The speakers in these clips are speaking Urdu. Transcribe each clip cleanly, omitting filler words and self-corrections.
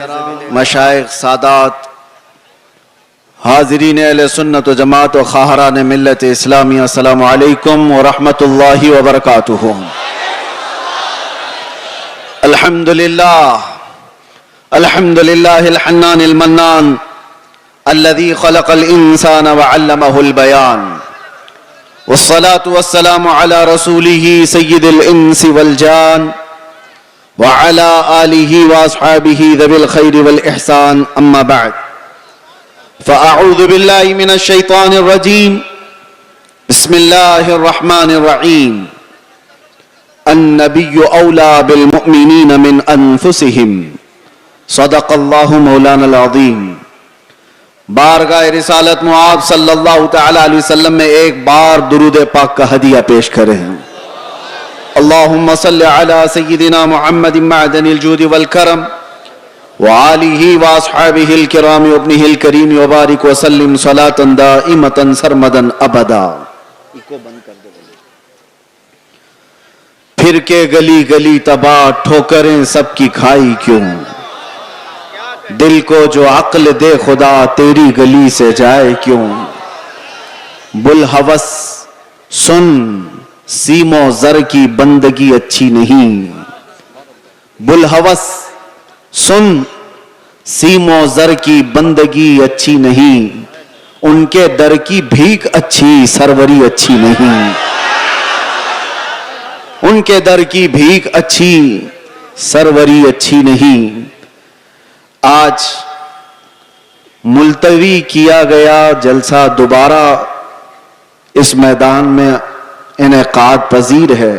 مشائخ سادات حاضرین اہل سنت و جماعت و خواہران ملت اسلامی، السلام علیکم ورحمۃ اللہ وبرکاتہ۔ الحمدللہ الحنان المنان الذي خلق الانسان وعلمه البيان، والصلاة والسلام على رسوله سید الانس والجان وعلى آلہ واصحابہ ذوی الخیر والاحسان، اما بعد فاعوذ باللہ من الشیطان الرجیم، بسم اللہ الرحمن الرحیم۔ النبی اولیٰ بالمؤمنین من انفسہم، صدق اللہ مولانا العظیم۔ بارگاہ رسالت معاذ صلی اللہ تعالی علیہ وسلم میں ایک بار درود پاک کا ہدیہ پیش کریں۔ اللہم صلی علی سیدنا محمد معدن الجود والکرم وآلہ واصحابہ الکرام وابنہ الکریم وبارک وسلم صلاة دائمتا سرمدا ابدا۔ پھر کے گلی گلی تباہ ٹھوکریں سب کی کھائی کیوں، دل کو جو عقل دے خدا تیری گلی سے جائے کیوں۔ بلحوث سن سیم و زر کی بندگی اچھی نہیں، بلحوث سن سیم و زر کی بندگی اچھی نہیں، ان کے در کی بھیک اچھی سروری اچھی نہیں، ان کے در کی بھیک اچھی سروری اچھی نہیں۔ آج ملتوی کیا گیا جلسہ دوبارہ اس میدان میں انعقاد پذیر ہے۔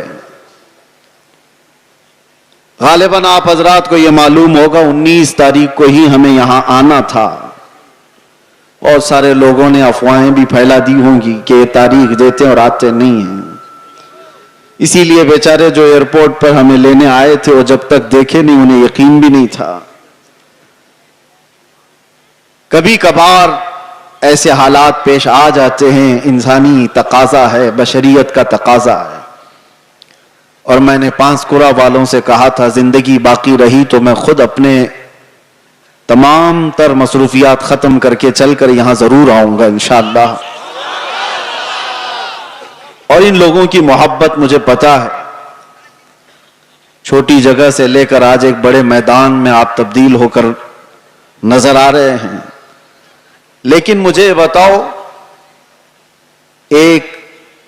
غالباً آپ حضرات کو یہ معلوم ہوگا 19 تاریخ کو ہی ہمیں یہاں آنا تھا، بہت سارے لوگوں نے افواہیں بھی پھیلا دی ہوں گی کہ یہ تاریخ دیتے اور آتے نہیں ہیں، اسی لیے بیچارے جو ایئرپورٹ پر ہمیں لینے آئے تھے وہ جب تک دیکھے نہیں انہیں یقین بھی نہیں تھا۔ کبھی کبھار ایسے حالات پیش آ جاتے ہیں، انسانی تقاضا ہے، بشریت کا تقاضا ہے۔ اور میں نے پانسکورہ والوں سے کہا تھا زندگی باقی رہی تو میں خود اپنے تمام تر مصروفیات ختم کر کے چل کر یہاں ضرور آؤں گا انشاءاللہ۔ اور ان لوگوں کی محبت مجھے پتا ہے، چھوٹی جگہ سے لے کر آج ایک بڑے میدان میں آپ تبدیل ہو کر نظر آ رہے ہیں۔ لیکن مجھے بتاؤ، ایک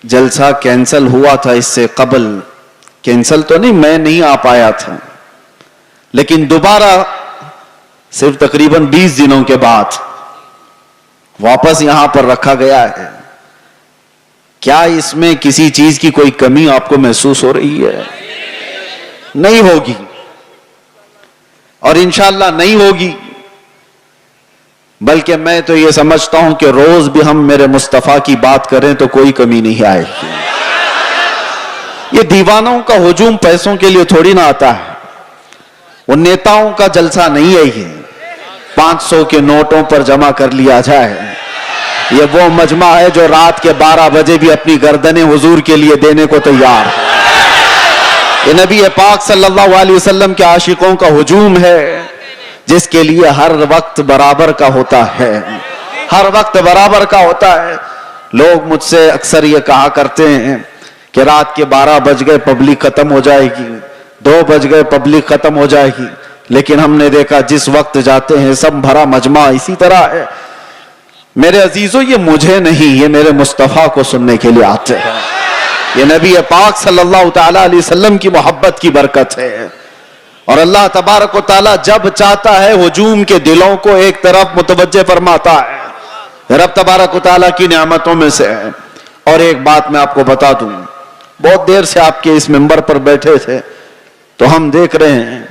جلسہ کینسل ہوا تھا اس سے قبل، کینسل تو نہیں، میں نہیں آ پایا تھا، لیکن دوبارہ صرف تقریباً 20 دنوں کے بعد واپس یہاں پر رکھا گیا ہے۔ کیا اس میں کسی چیز کی کوئی کمی آپ کو محسوس ہو رہی ہے؟ نہیں ہوگی، اور انشاءاللہ نہیں ہوگی، بلکہ میں تو یہ سمجھتا ہوں کہ روز بھی ہم میرے مصطفیٰ کی بات کریں تو کوئی کمی نہیں آئے گی۔ یہ دیوانوں کا ہجوم پیسوں کے لیے تھوڑی نہ آتا ہے، وہ نیتاؤں کا جلسہ نہیں ہے، یہ 500 کے نوٹوں پر جمع کر لیا جائے۔ یہ وہ مجمع ہے جو رات کے 12 بجے بھی اپنی گردنیں حضور کے لیے دینے کو تیار ہے۔ یہ نبی پاک صلی اللہ علیہ وسلم کے عاشقوں کا ہجوم ہے، جس کے لیے ہر وقت برابر کا ہوتا ہے، ہر وقت برابر کا ہوتا ہے۔ لوگ مجھ سے اکثر یہ کہا کرتے ہیں کہ رات کے 12 بج گئے پبلک ختم ہو جائے گی، 2 بج گئے پبلک ختم ہو جائے گی، لیکن ہم نے دیکھا جس وقت جاتے ہیں سب بھرا مجمع اسی طرح ہے۔ میرے عزیزو، یہ مجھے نہیں، یہ میرے مصطفیٰ کو سننے کے لیے آتے ہیں۔ یہ نبی پاک صلی اللہ تعالی علیہ وسلم کی محبت کی برکت ہے، اور اللہ تبارک و تعالیٰ جب چاہتا ہے ہجوم کے دلوں کو ایک طرف متوجہ فرماتا ہے، رب تبارک و تعالیٰ کی نعمتوں میں سے ہے۔ اور ایک بات میں آپ کو بتا دوں، بہت دیر سے آپ کے اس منبر پر بیٹھے تھے تو ہم دیکھ رہے ہیں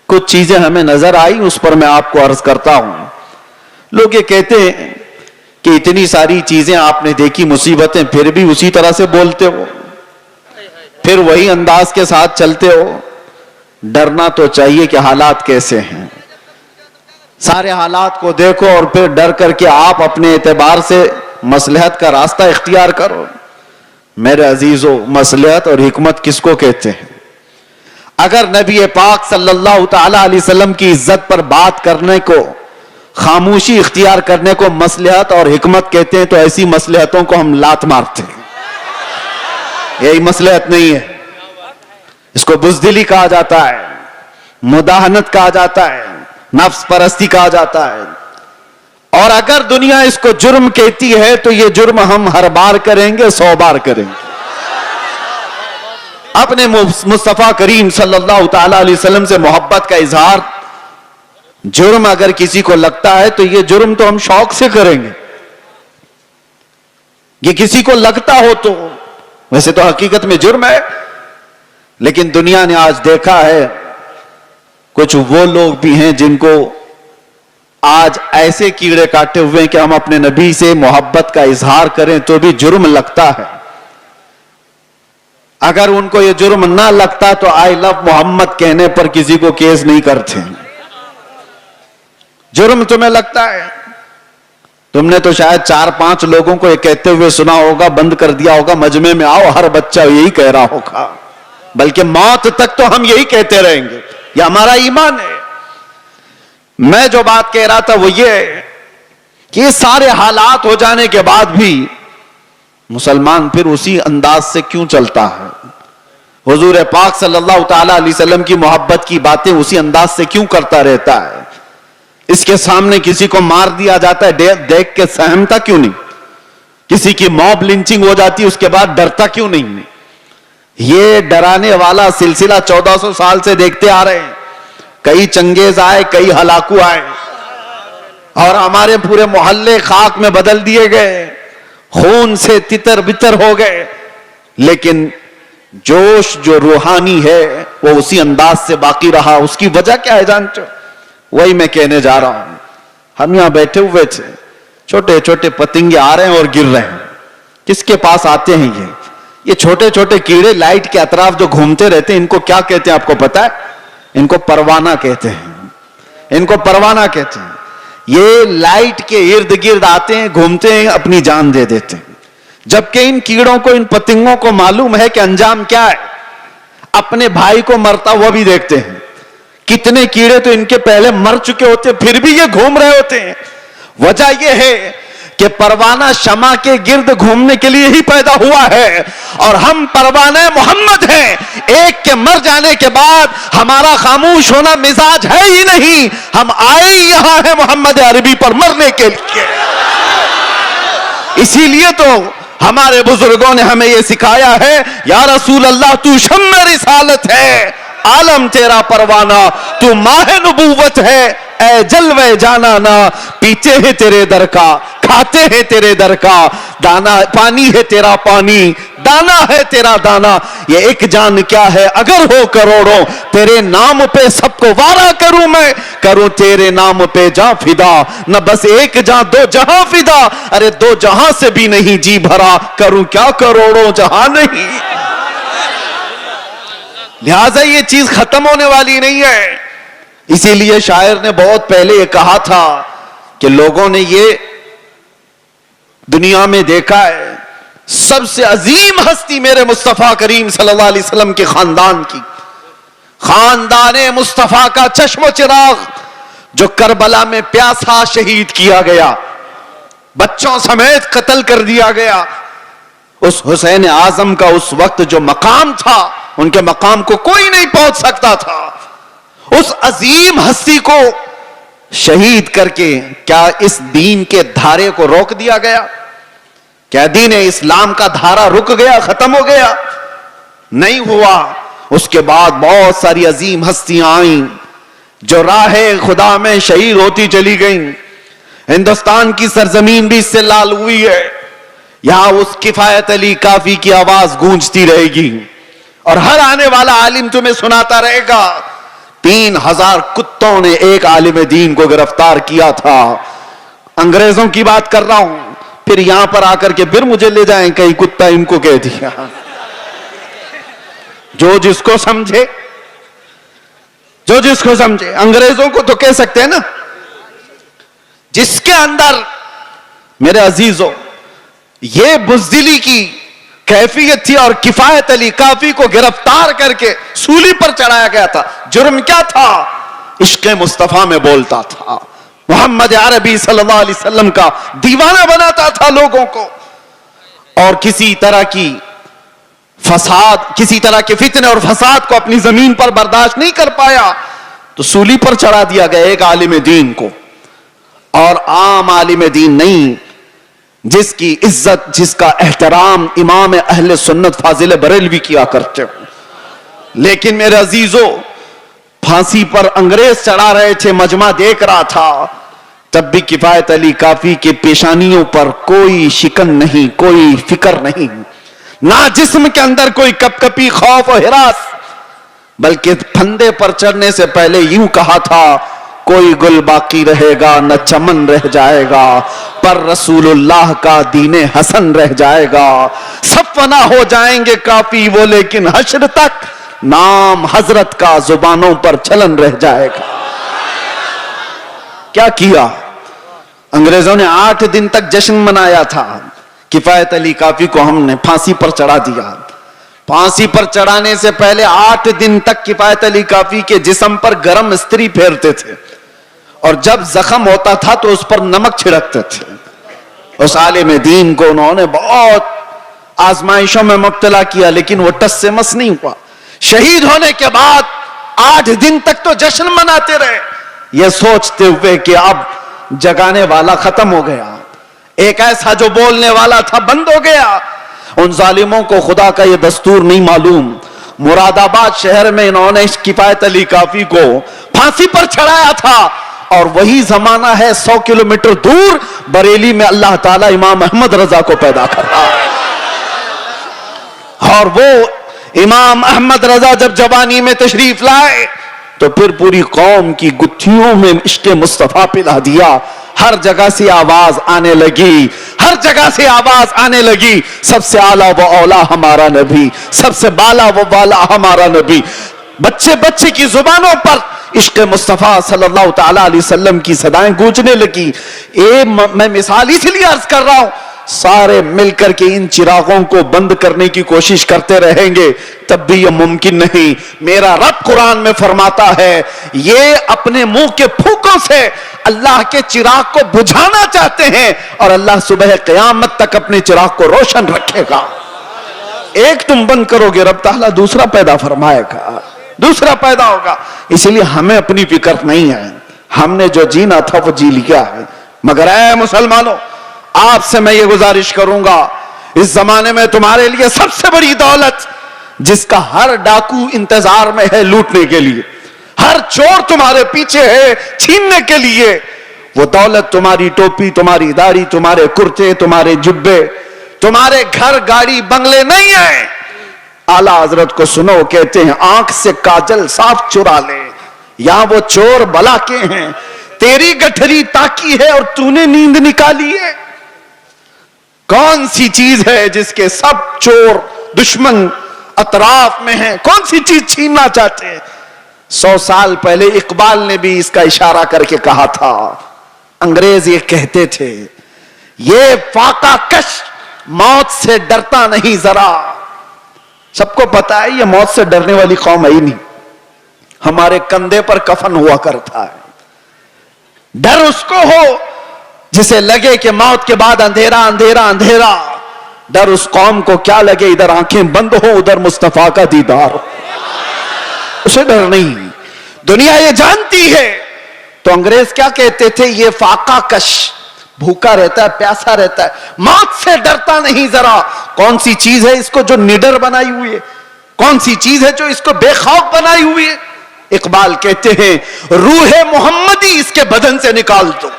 کچھ چیزیں ہمیں نظر آئی، اس پر میں آپ کو عرض کرتا ہوں۔ لوگ یہ کہتے ہیں کہ اتنی ساری چیزیں آپ نے دیکھی، مصیبتیں، پھر بھی اسی طرح سے بولتے ہو، پھر وہی انداز کے ساتھ چلتے ہو۔ ڈرنا تو چاہیے کہ حالات کیسے ہیں، سارے حالات کو دیکھو اور پھر ڈر کر کے آپ اپنے اعتبار سے مصلحت کا راستہ اختیار کرو۔ میرے عزیزو، مصلحت اور حکمت کس کو کہتے ہیں؟ اگر نبی پاک صلی اللہ تعالی علیہ وسلم کی عزت پر بات کرنے کو، خاموشی اختیار کرنے کو مصلحت اور حکمت کہتے ہیں، تو ایسی مصلحتوں کو ہم لات مارتے ہیں. یہی مصلحت نہیں ہے. اس کو بزدلی کہا جاتا ہے، مداہنت کہا جاتا ہے، نفس پرستی کہا جاتا ہے. اور اگر دنیا اس کو جرم کہتی ہے تو یہ جرم ہم ہر بار کریں گے، 100 بار کریں گے. اپنے مصطفیٰ کریم صلی اللہ تعالی علیہ وسلم سے محبت کا اظہار جرم اگر کسی کو لگتا ہے تو یہ جرم تو ہم شوق سے کریں گے. یہ کسی کو لگتا ہو تو ویسے تو حقیقت میں جرم ہے. لیکن دنیا نے آج دیکھا ہے کچھ وہ لوگ بھی ہیں جن کو آج ایسے کیڑے کاٹے ہوئے ہیں کہ ہم اپنے نبی سے محبت کا اظہار کریں تو بھی جرم لگتا ہے. اگر ان کو یہ جرم نہ لگتا تو آئی لو محمد کہنے پر کسی کو کیس نہیں کرتے. جرم تمہیں لگتا ہے. تم نے تو شاید 4-5 لوگوں کو یہ کہتے ہوئے سنا ہوگا، بند کر دیا ہوگا، مجمع میں آؤ ہر بچہ یہی کہہ رہا ہوگا، بلکہ موت تک تو ہم یہی کہتے رہیں گے. یہ ہمارا ایمان ہے. میں جو بات کہہ رہا تھا وہ یہ ہے کہ یہ سارے حالات ہو جانے کے بعد بھی مسلمان پھر اسی انداز سے کیوں چلتا ہے؟ حضور پاک صلی اللہ تعالی علیہ وسلم کی محبت کی باتیں اسی انداز سے کیوں کرتا رہتا ہے؟ اس کے سامنے کسی کو مار دیا جاتا ہے، دیکھ کے سہمتا کیوں نہیں؟ کسی کی موب لنچنگ ہو جاتی ہے اس کے بعد ڈرتا کیوں نہیں؟ یہ ڈرانے والا سلسلہ 1400 سال سے دیکھتے آ رہے ہیں. کئی چنگیز آئے، کئی ہلاکو آئے، اور ہمارے پورے محلے خاک میں بدل دیے گئے، خون سے تتر بتر ہو گئے. لیکن جوش جو روحانی ہے وہ اسی انداز سے باقی رہا. اس کی وجہ کیا ہے جانتے ہو؟ وہی میں کہنے جا رہا ہوں. ہم یہاں بیٹھے ہوئے تھے، چھوٹے چھوٹے پتنگے آ رہے ہیں اور گر رہے ہیں. کس کے پاس آتے ہیں یہ چھوٹے چھوٹے کیڑے لائٹ کے اطراف جو گھومتے رہتے ہیں، ان کو کیا کہتے ہیں آپ کو پتا ہے؟ ان کو پروانہ کہتے ہیں. ان کو پروانہ کہتے ہیں. یہ لائٹ کے ارد گرد آتے ہیں، گھومتے ہیں، اپنی جان دے دیتے ہیں. جبکہ ان کیڑوں کو، ان پتنگوں کو معلوم ہے کہ انجام کیا ہے. اپنے بھائی کو مرتا ہوا بھی دیکھتے ہیں. کتنے کیڑے تو ان کے پہلے مر چکے ہوتے ہیں، پھر بھی یہ گھوم رہے ہوتے ہیں. وجہ یہ ہے کہ پروانہ شمع کے گرد گھومنے کے لیے ہی پیدا ہوا ہے، اور ہم پروانہ محمد ہیں. ایک کے مر جانے کے بعد ہمارا خاموش ہونا مزاج ہے ہی نہیں. ہم آئے ہی یہاں ہیں محمد عربی پر مرنے کے لیے. اسی لیے تو ہمارے بزرگوں نے ہمیں یہ سکھایا ہے، یا رسول اللہ تو شمع رسالت ہے، عالم تیرا پروانہ، تو ماہ نبوت ہے، اے جلوے جانا نا. پیتے ہیں تیرے در کا، کھاتے ہیں تیرے در کا، دانا پانی ہے تیرا پانی، دانا ہے تیرا دانا. یہ ایک جان کیا ہے اگر ہو کروڑوں، تیرے نام پہ سب کو وارا کروں میں، کروں تیرے نام پہ جاں فدا. نہ بس ایک جاں 2 جہاں فدا، ارے 2 جہاں سے بھی نہیں جی بھرا، کروں کیا کروڑوں جہاں نہیں. لہٰذا یہ چیز ختم ہونے والی نہیں ہے. اسی لیے شاعر نے بہت پہلے یہ کہا تھا کہ لوگوں نے یہ دنیا میں دیکھا ہے، سب سے عظیم ہستی میرے مصطفیٰ کریم صلی اللہ علیہ وسلم کے خاندان کی، خاندان مصطفیٰ کا چشم و چراغ، جو کربلا میں پیاسا شہید کیا گیا، بچوں سمیت قتل کر دیا گیا. اس حسین اعظم کا اس وقت جو مقام تھا، ان کے مقام کو کوئی نہیں پہنچ سکتا تھا. اس عظیم ہستی کو شہید کر کے کیا اس دین کے دھارے کو روک دیا گیا؟ کیا دین اسلام کا دھارا رک گیا، ختم ہو گیا؟ نہیں ہوا. اس کے بعد بہت ساری عظیم ہستیاں آئیں جو راہ خدا میں شہید ہوتی چلی گئیں. ہندوستان کی سرزمین بھی اس سے لال ہوئی ہے. یہاں اس کفایت علی کافی کی آواز گونجتی رہے گی، اور ہر آنے والا عالم تمہیں سناتا رہے گا 3000 کتوں نے ایک عالم دین کو گرفتار کیا تھا. انگریزوں کی بات کر رہا ہوں. پھر یہاں پر آ کر کے پھر مجھے لے جائیں کئی کتا ان کو کہہ دیا. جو جس کو سمجھے، جو جس کو سمجھے. انگریزوں کو تو کہہ سکتے ہیں نا. جس کے اندر میرے عزیزوں یہ بزدلی کی کیفیت تھی. اور کفایت علی کافی کو گرفتار کر کے سولی پر چڑھایا گیا تھا. جرم کیا تھا؟ عشق مصطفیٰ میں بولتا تھا, محمد عربی صلی اللہ علیہ وسلم کا دیوانہ بناتا تھا لوگوں کو, اور کسی طرح کی فساد, کسی طرح کے فتنے اور فساد کو اپنی زمین پر برداشت نہیں کر پایا تو سولی پر چڑھا دیا گیا ایک عالم دین کو. اور عام عالم دین نہیں, جس کی عزت, جس کا احترام امام اہل سنت فاضل بریلوی کیا کرتے ہو. لیکن میرے عزیزو, پھانسی پر انگریز چڑھا رہے تھے, مجمع دیکھ رہا تھا, تب بھی کفایت علی کافی کے پیشانیوں پر کوئی شکن نہیں, کوئی فکر نہیں, نہ جسم کے اندر کوئی کپ کپی, خوف و ہراس, بلکہ پھندے پر چڑھنے سے پہلے یوں کہا تھا, کوئی گل باقی رہے گا نہ چمن رہ جائے گا, پر رسول اللہ کا دین حسن رہ جائے گا. سب فنا ہو جائیں گے کافی وہ, لیکن حشر تک نام حضرت کا زبانوں پر چلن رہ جائے گا. کیا کیا انگریزوں نے؟ 8 دن تک جشن منایا تھا. کفایت علی کافی کو ہم نے پھانسی پر چڑھا دیا. پھانسی پر چڑھانے سے پہلے 8 دن تک کفایت علی کافی کے جسم پر گرم استری پھیرتے تھے, اور جب زخم ہوتا تھا تو اس پر نمک چھڑکتے تھے. اس عالم دین کو انہوں نے بہت آزمائشوں میں مبتلا کیا, لیکن وہ ٹس سے مس نہیں ہوا. شہید ہونے کے بعد 8 دن تک تو جشن مناتے رہے, یہ سوچتے ہوئے کہ اب جگانے والا ختم ہو گیا, ایک ایسا جو بولنے والا تھا بند ہو گیا. ان ظالموں کو خدا کا یہ دستور نہیں معلوم. مراد آباد شہر میں انہوں نے کفایت علی کافی کو پھانسی پر چڑھایا تھا, اور وہی زمانہ ہے 100 کلومیٹر دور بریلی میں اللہ تعالیٰ امام احمد رضا کو پیدا کر رہا ہے. اور وہ امام احمد رضا جب جوانی میں تشریف لائے تو پھر پوری قوم کی گتھیوں میں عشق مصطفیٰ پلا دیا. ہر جگہ سے آواز آنے لگی, ہر جگہ سے آواز آنے لگی, سب سے اعلیٰ و اولا ہمارا نبی, سب سے بالا و بالا ہمارا نبی. بچے بچے کی زبانوں پر عشق مصطفیٰ صلی اللہ تعالیٰ علیہ وسلم کی صدائیں گونجنے لگی. میں مثال اس لیے عرض کر رہا ہوں, سارے مل کر کے ان چراغوں کو بند کرنے کی کوشش کرتے رہیں گے تب بھی یہ ممکن نہیں. میرا رب قرآن میں فرماتا ہے, یہ اپنے منہ کے پھوکوں سے اللہ کے چراغ کو بجھانا چاہتے ہیں, اور اللہ صبح قیامت تک اپنے چراغ کو روشن رکھے گا. ایک تم بند کرو گے, رب تعالیٰ دوسرا پیدا فرمائے گا, دوسرا پیدا ہوگا. اس لیے ہمیں اپنی فکر نہیں ہے, ہم نے جو جینا تھا وہ جی لیا ہے. مگر اے مسلمانوں, آپ سے میں یہ گزارش کروں گا, اس زمانے میں تمہارے لیے سب سے بڑی دولت جس کا ہر ڈاکو انتظار میں ہے لوٹنے کے لیے, ہر چور تمہارے پیچھے ہے چھیننے کے لیے, وہ دولت تمہاری ٹوپی, تمہاری داڑھی, تمہارے کرتے, تمہارے جبے, تمہارے گھر گاڑی بنگلے نہیں ہیں. اعلیٰ حضرت کو سنو, کہتے ہیں آنکھ سے کاجل صاف چرا لے, یا وہ چور بلا کے ہیں, تیری گٹھری تاکی ہے اور تو نے نیند نکالی ہے. کون سی چیز ہے جس کے سب چور دشمن اطراف میں ہیں, کون سی چیز چھیننا چاہتے ہیں؟ 100 سال پہلے اقبال نے بھی اس کا اشارہ کر کے کہا تھا. انگریز یہ کہتے تھے, یہ فاقہ کش موت سے ڈرتا نہیں ذرا. سب کو پتا ہے یہ موت سے ڈرنے والی قوم ہے ہی نہیں. ہمارے کندھے پر کفن ہوا کرتا ہے. ڈر اس کو ہو جسے لگے کہ موت کے بعد اندھیرا اندھیرا اندھیرا. ڈر اس قوم کو کیا لگے ادھر آنکھیں بند ہو ادھر مصطفیٰ کا دیدار ہو, اسے ڈر نہیں. دنیا یہ جانتی ہے. تو انگریز کیا کہتے تھے, یہ فاقہ کش, بھوکا رہتا ہے, پیاسا رہتا ہے, موت سے ڈرتا نہیں ذرا. کون سی چیز ہے اس کو جو نڈر بنائی ہوئی ہے, کون سی چیز ہے جو اس کو بے خوف بنائی ہوئی ہے؟ اقبال کہتے ہیں روح محمدی اس کے بدن سے نکال دو.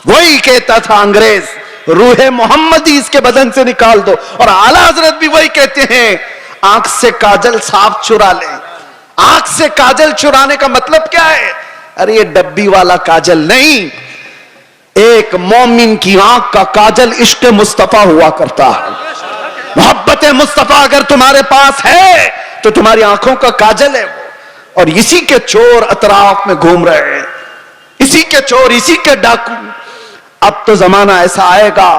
وہی کہتا تھا انگریز, روح محمدی اس کے بدن سے نکال دو. اور اعلیٰ حضرت بھی وہی کہتے ہیں آنکھ سے کاجل صاف چرا لیں. آنکھ سے کاجل چرانے کا مطلب کیا ہے؟ ارے یہ ڈبی والا کاجل نہیں, ایک مومن کی آنکھ کا کاجل عشق مصطفیٰ ہوا کرتا ہے. محبت مصطفیٰ اگر تمہارے پاس ہے تو تمہاری آنکھوں کا کاجل ہے. اور اسی کے چور اطراف میں گھوم رہے ہیں, اسی کے چور, اسی کے ڈاکو. اب تو زمانہ ایسا آئے گا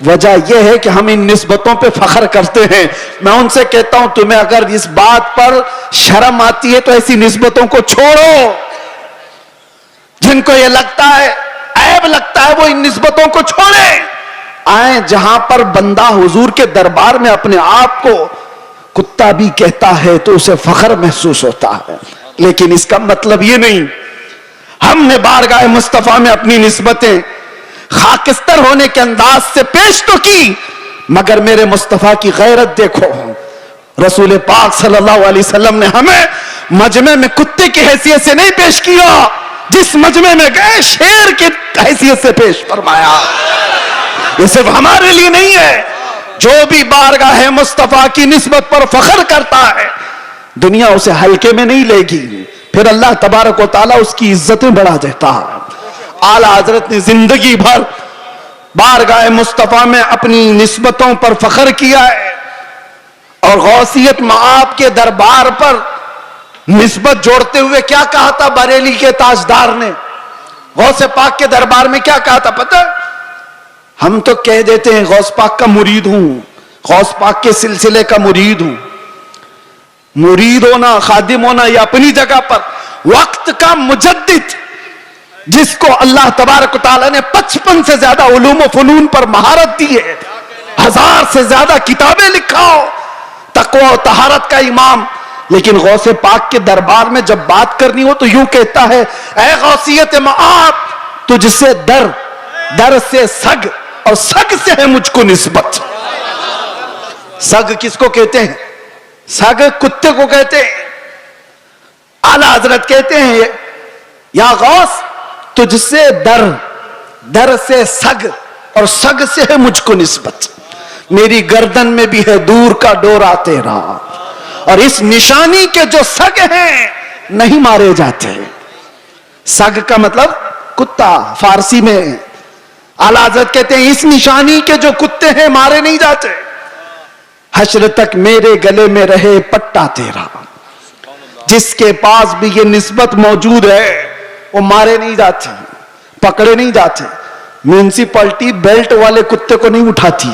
وجہ یہ ہے کہ ہم ان نسبتوں پہ فخر کرتے ہیں. میں ان سے کہتا ہوں تمہیں اگر اس بات پر شرم آتی ہے تو ایسی نسبتوں کو چھوڑو. جن کو یہ لگتا ہے عیب لگتا ہے وہ ان نسبتوں کو چھوڑیں. آئیں جہاں پر بندہ حضور کے دربار میں اپنے آپ کو کتا بھی کہتا ہے تو اسے فخر محسوس ہوتا ہے. لیکن اس کا مطلب یہ نہیں. ہم نے بارگاہ مصطفیٰ میں اپنی نسبتیں خاکستر ہونے کے انداز سے پیش تو کی, مگر میرے مصطفیٰ کی غیرت دیکھو. رسول پاک صلی اللہ علیہ وسلم نے ہمیں مجمع میں کتے کی حیثیت سے نہیں پیش کیا, جس مجمع میں گئے شیر کی حیثیت سے پیش فرمایا. یہ صرف ہمارے لیے نہیں ہے. جو بھی بارگاہ مصطفیٰ کی نسبت پر فخر کرتا ہے دنیا اسے ہلکے میں نہیں لے گی, پھر اللہ تبارک و تعالیٰ اس کی عزتیں بڑھا دیتا ہے. اعلیٰ حضرت نے زندگی بھر بارگاہ مصطفیٰ میں اپنی نسبتوں پر فخر کیا ہے, اور غوثیت مآب کے دربار پر نسبت جوڑتے ہوئے کیا کہا تھا بریلی کے تاجدار نے؟ غوث پاک کے دربار میں کیا کہا تھا پتہ؟ ہم تو کہہ دیتے ہیں غوث پاک کا مرید ہوں, غوث پاک کے سلسلے کا مرید ہوں. مرید ہونا, خادم ہونا یہ اپنی جگہ پر, وقت کا مجدد جس کو اللہ تبارک و تعالیٰ نے 55 سے زیادہ علوم و فنون پر مہارت دی ہے, 1000 سے زیادہ کتابیں لکھا ہو, تقوی و طہارت کا امام, لیکن غوث پاک کے دربار میں جب بات کرنی ہو تو یوں کہتا ہے اے غوثیت مآب تجھ سے در, در سے سگ, اور سگ سے ہے مجھ کو نسبت. سگ کس کو کہتے ہیں؟ سگ کتے کو کہتے ہیں. اعلیٰ حضرت کہتے ہیں یا غوث تجھ سے در, در سے سگ, اور سگ سے ہے مجھ کو نسبت. میری گردن میں بھی ہے دور کا ڈورا تیرا, اور اس نشانی کے جو سگ ہیں نہیں مارے جاتے. سگ کا مطلب کتا فارسی میں. اعلیٰ حضرت کہتے ہیں اس نشانی کے جو کتے ہیں مارے نہیں جاتے. حشر تک میرے گلے میں رہے پٹا تیرا. جس کے پاس بھی یہ نسبت موجود ہے وہ مارے نہیں جاتے, پکڑے نہیں جاتے. میونسپلٹی بیلٹ والے کتے کو نہیں اٹھاتی,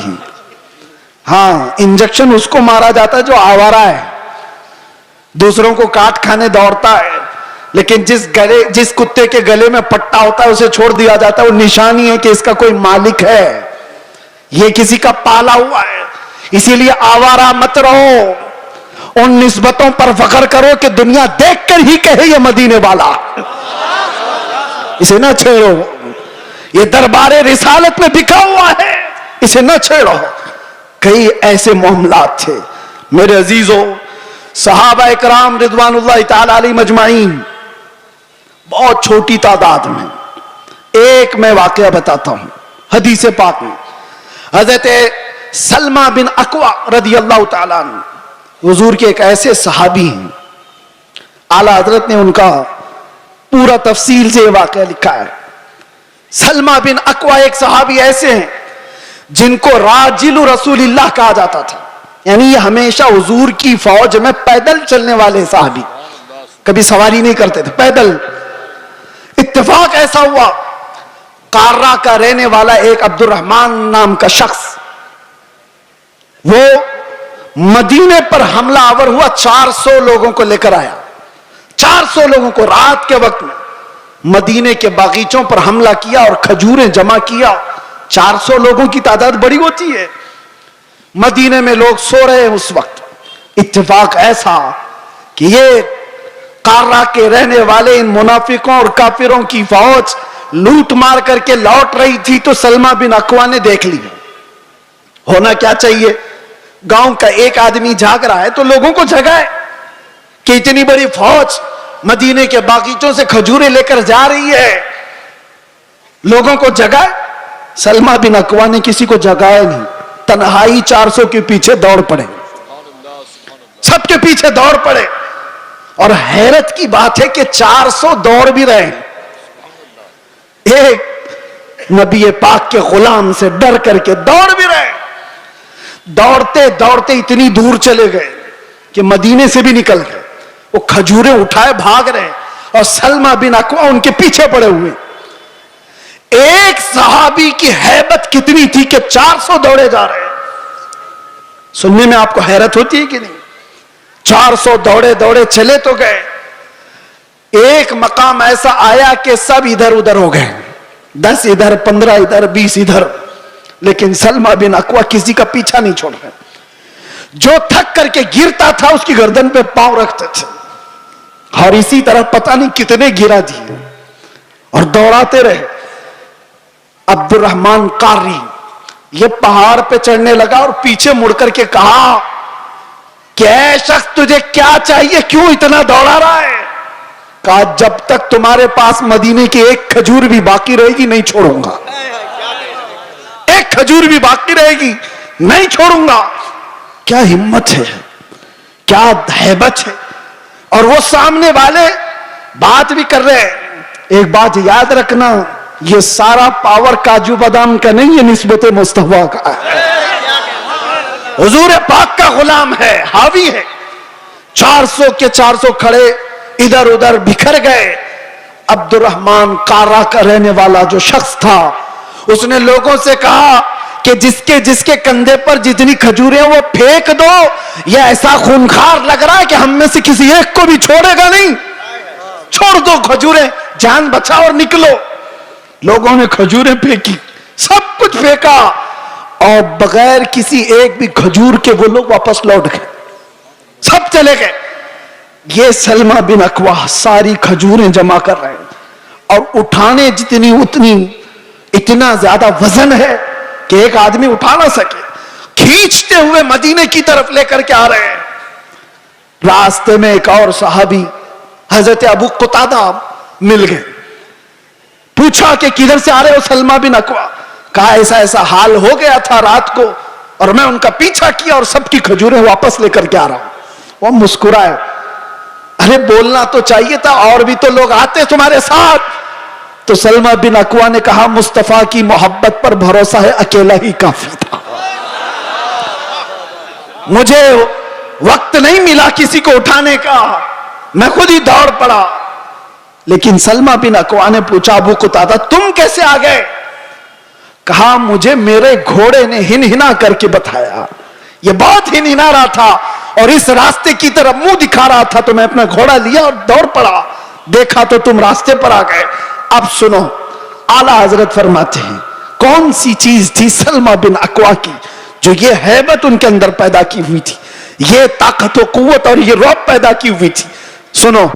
ہاں انجیکشن اس کو مارا جاتا ہے جو آوارہ ہے, دوسروں کو کاٹ کھانے دوڑتا ہے. لیکن جس کتے کے گلے میں پٹا ہوتا ہے اسے چھوڑ دیا جاتا ہے. وہ نشانی ہے کہ اس کا کوئی مالک ہے, یہ کسی کا پالا ہوا ہے. اسی لیے آوارہ مت رہو, ان نسبتوں پر فخر کرو کہ دنیا دیکھ کر ہی کہے یہ مدینے والا. اسے نہ چھیڑو, یہ دربار رسالت میں بکھا ہوا ہے, اسے نہ چھیڑو. کئی ایسے معاملات تھے میرے عزیزوں. صحابہ اکرام رضوان اللہ تعالی علیہ مجمعین بہت چھوٹی تعداد میں. ایک میں واقعہ بتاتا ہوں حدیث پاک میں. حضرت سلمہ بن اکوع رضی اللہ تعالیٰ عنہ حضور کے ایک ایسے صحابی ہیں, اعلیٰ حضرت نے ان کا پورا تفصیل سے یہ واقعہ لکھا ہے. سلمہ بن اکوع ایک صحابی ایسے ہیں جن کو راجل رسول اللہ کہا جاتا تھا, یعنی یہ ہمیشہ حضور کی فوج میں پیدل چلنے والے صحابی, کبھی سواری نہیں کرتے تھے, پیدل. اتفاق ایسا ہوا قارہ کا رہنے والا ایک عبد الرحمن نام کا شخص, وہ مدینے پر حملہ آور ہوا, 400 لوگوں کو لے کر آیا. 400 لوگوں کو رات کے وقت میں مدینے کے باغیچوں پر حملہ کیا اور کھجوریں جمع کیا. 400 لوگوں کی تعداد بڑی ہوتی ہے. مدینے میں لوگ سو رہے ہیں اس وقت. اتفاق ایسا کہ یہ قارہ کے رہنے والے ان منافقوں اور کافروں کی فوج لوٹ مار کر کے لوٹ رہی تھی تو سلمہ بن اکوع نے دیکھ لی. ہونا کیا چاہیے, گاؤں کا ایک آدمی جاگ رہا ہے تو لوگوں کو جگائے کہ اتنی بڑی فوج مدینے کے باغیچوں سے کھجوریں لے کر جا رہی ہے, لوگوں کو جگائے. سلمہ بن اکوع نے کسی کو جگایا نہیں, تنہائی 400 کے پیچھے دوڑ پڑے, سب کے پیچھے دوڑ پڑے. اور حیرت کی بات ہے کہ 400 دوڑ بھی رہے ہیں, ایک نبی پاک کے غلام سے ڈر کر کے دوڑ بھی رہے. دوڑتے دوڑتے اتنی دور چلے گئے کہ مدینے سے بھی نکل گئے. وہ کھجوریں اٹھائے بھاگ رہے اور سلمہ بن اکوع ان کے پیچھے پڑے ہوئے. ایک صحابی کی ہیبت کتنی تھی کہ 400 دوڑے جا رہے ہیں. سننے میں آپ کو حیرت ہوتی ہے کہ نہیں؟ 400 دوڑے دوڑے چلے تو گئے. ایک مقام ایسا آیا کہ سب ادھر ادھر ہو گئے, 10 ادھر, 15 ادھر, 20 ادھر, لیکن سلمہ بن اکوع کسی کا پیچھا نہیں چھوڑ رہے. جو تھک کر کے گرتا تھا اس کی گردن پہ پاؤں رکھتے تھے, اور اسی طرح پتہ نہیں کتنے گرا دیے اور دوڑاتے رہے. عبد الرحمن قاری یہ پہاڑ پہ چڑھنے لگا اور پیچھے مڑ کر کے کہا کہ اے شخص تجھے کیا چاہیے, کیوں اتنا دوڑا رہا ہے؟ کہا جب تک تمہارے پاس مدینے کی ایک کھجور بھی باقی رہے گی نہیں چھوڑوں گا, ایک کھجور بھی باقی رہے گی نہیں چھوڑوں گا. کیا ہمت ہے, کیا ہیبت ہے. اور وہ سامنے والے بات بھی کر رہے ہیں. ایک بات یاد رکھنا, یہ سارا پاور کاجو بادام کا نہیں, یہ نسبت مصطفیٰ کا ہے, حضور پاک کا غلام ہے, حاوی ہے. 400 کے 400 کھڑے ادھر ادھر بکھر گئے. عبد الرحمن قارہ کا رہنے والا جو شخص تھا, اس نے لوگوں سے کہا کہ جس کے کندھے پر جتنی کھجوریں وہ پھینک دو, یہ ایسا خونخوار لگ رہا ہے کہ ہم میں سے کسی ایک کو بھی چھوڑے گا نہیں. چھوڑ دو کھجوریں, جان بچاؤ اور نکلو. لوگوں نے کھجوریں پھینکی, سب کچھ پھینکا, اور بغیر کسی ایک بھی کھجور کے وہ لوگ واپس لوٹ گئے, سب چلے گئے. یہ سلمہ بن اکوع ساری کھجوریں جمع کر رہے ہیں, اور اٹھانے جتنی اتنی, اتنا زیادہ وزن ہے کہ ایک آدمی اٹھا نہ سکے. کھینچتے ہوئے مدینے کی طرف لے کر کے آ رہے ہیں. راستے میں ایک اور صحابی حضرت ابو قتادہ مل گئے. پوچھا کہ کدھر سے آ رہے ہو سلمہ بن اکوع؟ کہا ایسا ایسا حال ہو گیا تھا رات کو, اور میں ان کا پیچھا کیا اور سب کی کھجوریں واپس لے کر کے آ رہا ہوں. وہ مسکرائے, ارے بولنا تو چاہیے تھا, اور بھی تو لوگ آتے تمہارے ساتھ. تو سلمہ بن اکوع نے کہا مصطفیٰ کی محبت پر بھروسہ ہے, اکیلا ہی کافی تھا, مجھے وقت نہیں ملا کسی کو اٹھانے کا, میں خود ہی دوڑ پڑا. لیکن سلمہ بن اکوع نے پوچھا ابو قتادہ تم کیسے آ گئے؟ کہا مجھے میرے گھوڑے نے ہنہنا کر کے بتایا, یہ بہت ہنہنا رہا تھا اور اس راستے کی طرف منہ دکھا رہا تھا, تو میں اپنا گھوڑا لیا اور دوڑ پڑا, دیکھا تو تم راستے پر آ گئے. اب سنو, اعلیٰ حضرت فرماتے ہیں کون سی چیز تھی سلمہ بن اکوع کی جو یہ ہیبت ان کے اندر پیدا کی ہوئی تھی, یہ طاقت و قوت اور یہ رعب پیدا کی ہوئی تھی. سنو,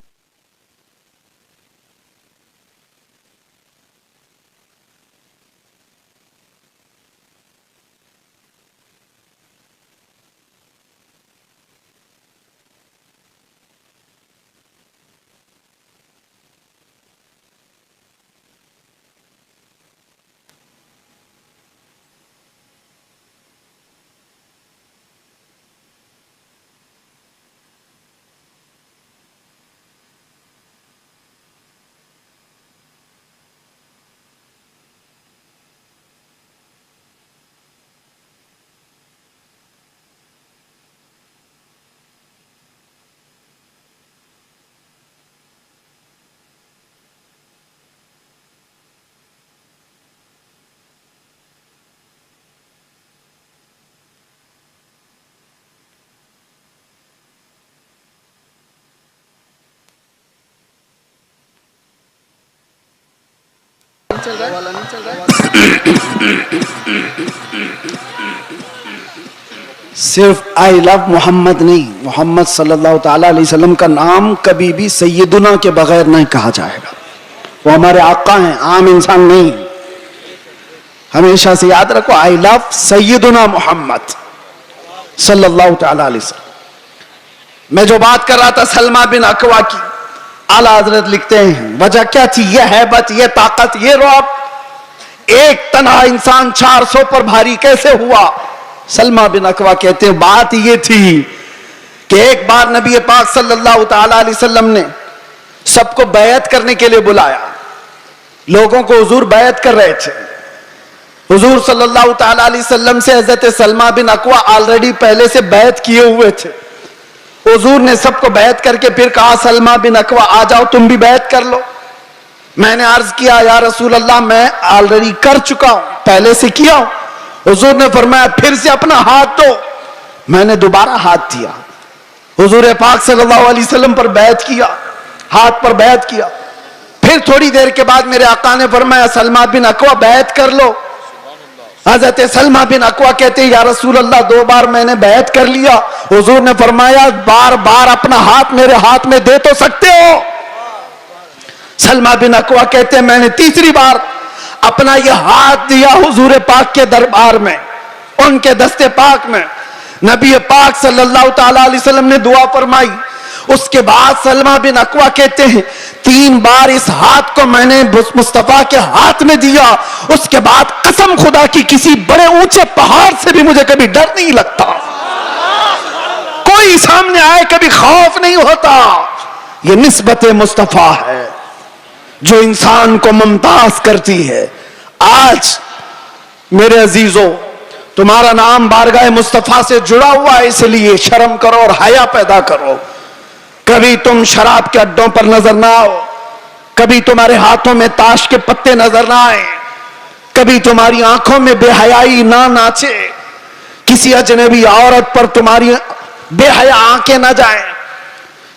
صرف آئی لو محمد نہیں, محمد صلی اللہ تعالی علیہ وسلم کا نام کبھی بھی سیدنا کے بغیر نہیں کہا جائے گا. وہ ہمارے آقا ہیں, عام انسان نہیں. ہمیشہ سے یاد رکھو, آئی لو سیدنا محمد صلی اللہ تعالی علیہ وسلم. میں جو بات کر رہا تھا سلمہ بن اکوع کی, اعلیٰ حضرت لکھتے ہیں وجہ کیا تھی, یہ ہیبت, یہ طاقت, یہ رعب. ایک تنہا انسان 400 پر بھاری کیسے ہوا؟ سلمہ بن اکوع کہتے ہیں بات یہ تھی کہ ایک بار نبی پاک صلی اللہ تعالی علیہ وسلم نے سب کو بیعت کرنے کے لیے بلایا. لوگوں کو حضور بیعت کر رہے تھے. حضور صلی اللہ تعالی علیہ وسلم سے حضرت سلمہ بن اکوع آلریڈی پہلے سے بیعت کیے ہوئے تھے. حضور نے سب کو بیعت کر کے پھر کہا سلمہ بن اکوع آ جاؤ تم بھی بیعت کر لو. میں نے عرض کیا یا رسول اللہ میں آلریڈی کر چکا ہوں, پہلے سے کیا ہوں. حضور نے فرمایا پھر سے اپنا ہاتھ دو. میں نے دوبارہ ہاتھ دیا, حضور پاک صلی اللہ علیہ وسلم پر بیعت کیا, ہاتھ پر بیعت کیا. پھر تھوڑی دیر کے بعد میرے آقا نے فرمایا سلمہ بن اکوع بیعت کر لو. حضرت سلمہ بن اکوع کہتے یا رسول اللہ 2 بار میں نے بیعت کر لیا. حضور نے فرمایا بار بار اپنا ہاتھ میرے ہاتھ میں دے تو سکتے ہو. سلمہ بن اکوع کہتے میں نے تیسری بار اپنا یہ ہاتھ دیا حضور پاک کے دربار میں, ان کے دستے پاک میں. نبی پاک صلی اللہ تعالی علیہ وسلم نے دعا فرمائی. اس کے بعد سلمہ بن اکوع کہتے ہیں 3 بار اس ہاتھ کو میں نے مصطفیٰ کے ہاتھ میں دیا. اس کے بعد قسم خدا کی کسی بڑے اونچے پہاڑ سے بھی مجھے کبھی ڈر نہیں لگتا, کوئی سامنے آئے کبھی خوف نہیں ہوتا. یہ نسبت مصطفیٰ ہے جو انسان کو ممتاز کرتی ہے. آج میرے عزیزوں تمہارا نام بارگاہ مصطفیٰ سے جڑا ہوا ہے, اس لیے شرم کرو اور حیا پیدا کرو. کبھی تم شراب کے اڈوں پر نظر نہ آؤ, کبھی تمہارے ہاتھوں میں تاش کے پتے نظر نہ آئیں, کبھی تمہاری آنکھوں میں بے حیائی نہ ناچے, کسی اجنبی عورت پر تمہاری بے حیا آنکھیں نہ جائیں,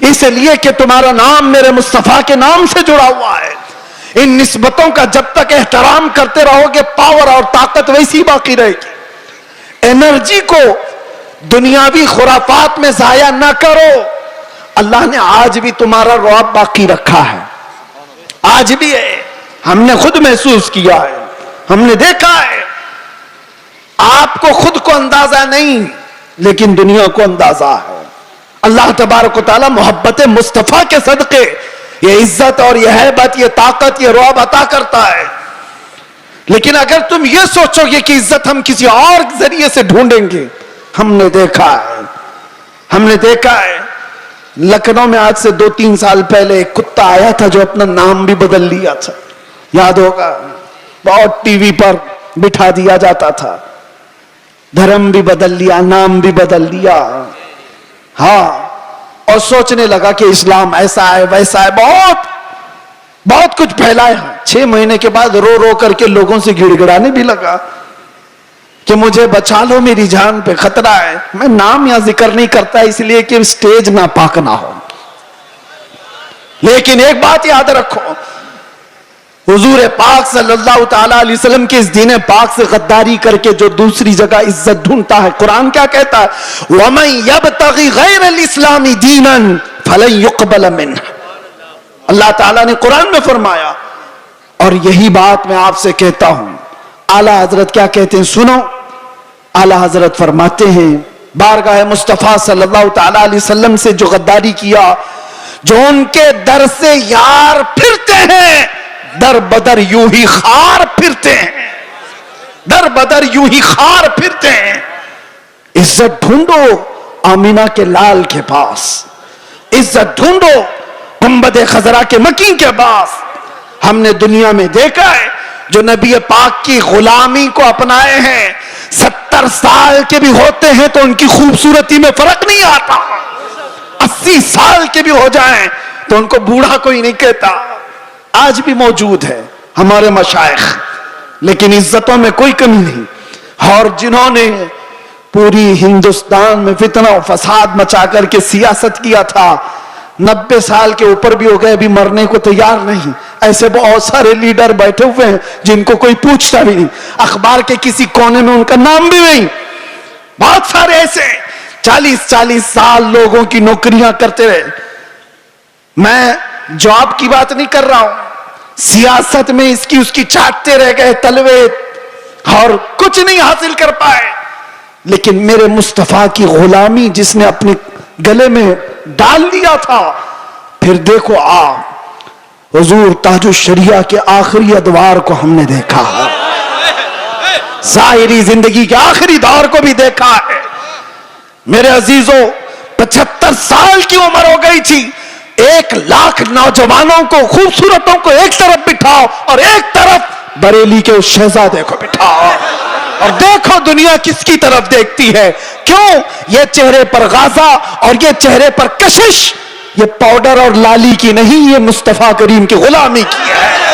اس لیے کہ تمہارا نام میرے مصطفیٰ کے نام سے جڑا ہوا ہے. ان نسبتوں کا جب تک احترام کرتے رہو گے پاور اور طاقت ویسی باقی رہے گی. انرجی کو دنیاوی خرافات میں ضائع نہ کرو. اللہ نے آج بھی تمہارا رعب باقی رکھا ہے, آج بھی ہے. ہم نے خود محسوس کیا ہے, ہم نے دیکھا ہے. آپ کو خود کو اندازہ نہیں لیکن دنیا کو اندازہ ہے. اللہ تبارک و تعالی محبت مصطفیٰ کے صدقے یہ عزت اور یہ ہیبت, یہ طاقت, یہ رعب عطا کرتا ہے. لیکن اگر تم یہ سوچو گے کہ عزت ہم کسی اور ذریعے سے ڈھونڈیں گے, ہم نے دیکھا ہے لکھنؤ میں آج سے 2-3 سال پہلے ایک کتا آیا تھا جو اپنا نام بھی بدل لیا تھا, یاد ہوگا, بہت ٹی وی پر بٹھا دیا جاتا تھا. دھرم بھی بدل لیا, نام بھی بدل لیا, ہاں, اور سوچنے لگا کہ اسلام ایسا ہے ویسا ہے, بہت کچھ پھیلایا. 6 مہینے کے بعد رو رو کر کے لوگوں سے گڑ گڑانے بھی لگا کہ مجھے بچا لو, میری جان پہ خطرہ ہے. میں نام یا ذکر نہیں کرتا اس لیے کہ سٹیج نہ پاک نہ ہو, لیکن ایک بات یاد رکھو, حضور پاک صلی اللہ تعالی علیہ وسلم کے اس دین پاک سے غداری کر کے جو دوسری جگہ عزت ڈھونڈتا ہے, قرآن کیا کہتا ہے, وَمَن يَبْتَغِ غَيْرَ الْإِسْلَامِ دِينًا فَلَن يُقْبَلَ مِنْهُ. اللہ تعالیٰ نے قرآن میں فرمایا, اور یہی بات میں آپ سے کہتا ہوں. اعلیٰ حضرت کیا کہتے ہیں سنو. اعلیٰ حضرت فرماتے ہیں بارگاہ مصطفیٰ صلی اللہ تعالی علیہ وسلم سے جو غداری کیا, جو ان کے در سے یار پھرتے ہیں, در بدر یوں ہی خار پھرتے ہیں, در بدر یوں ہی خار پھرتے ہیں. عزت ڈھونڈو آمینہ کے لال کے پاس, عزت ڈھونڈو گنبد خضرا کے مکین کے پاس. ہم نے دنیا میں دیکھا ہے جو نبی پاک کی غلامی کو اپنائے ہیں 70 سال کے بھی ہوتے ہیں تو ان کی خوبصورتی میں فرق نہیں آتا, 80 سال کے بھی ہو جائیں تو ان کو بوڑھا کوئی نہیں کہتا. آج بھی موجود ہے ہمارے مشائخ, لیکن عزتوں میں کوئی کمی نہیں. اور جنہوں نے پوری ہندوستان میں فتنہ و فساد مچا کر کے سیاست کیا تھا, 90 سال کے اوپر بھی ہو گئے, ابھی مرنے کو تیار نہیں. ایسے بہت سارے لیڈر بیٹھے ہوئے ہیں جن کو کوئی پوچھتا بھی نہیں, اخبار کے کسی کونے میں ان کا نام بھی نہیں. بہت سارے ایسے 40 سال لوگوں کی نوکریاں کرتے رہے. میں جاب کی بات نہیں کر رہا ہوں, سیاست میں اس کی چاٹتے رہ گئے تلوے اور کچھ نہیں حاصل کر پائے. لیکن میرے مصطفیٰ کی غلامی جس نے اپنے گلے میں ڈال دیا تھا, پھر دیکھو حضور تاج الشریعہ کے آخری ادوار کو ہم نے دیکھا ہے, ظاہری زندگی کے آخری دور کو بھی دیکھا ہے. میرے عزیزوں 75 سال کی عمر ہو گئی تھی, 1 لاکھ نوجوانوں کو خوبصورتوں کو ایک طرف بٹھاؤ اور ایک طرف بریلی کے اس شہزادے کو بٹھاؤ, اور دیکھو دنیا کس کی طرف دیکھتی ہے. کیوں؟ یہ چہرے پر غازہ اور یہ چہرے پر کشش, یہ پاؤڈر اور لالی کی نہیں, یہ مصطفیٰ کریم کی غلامی کی ہے.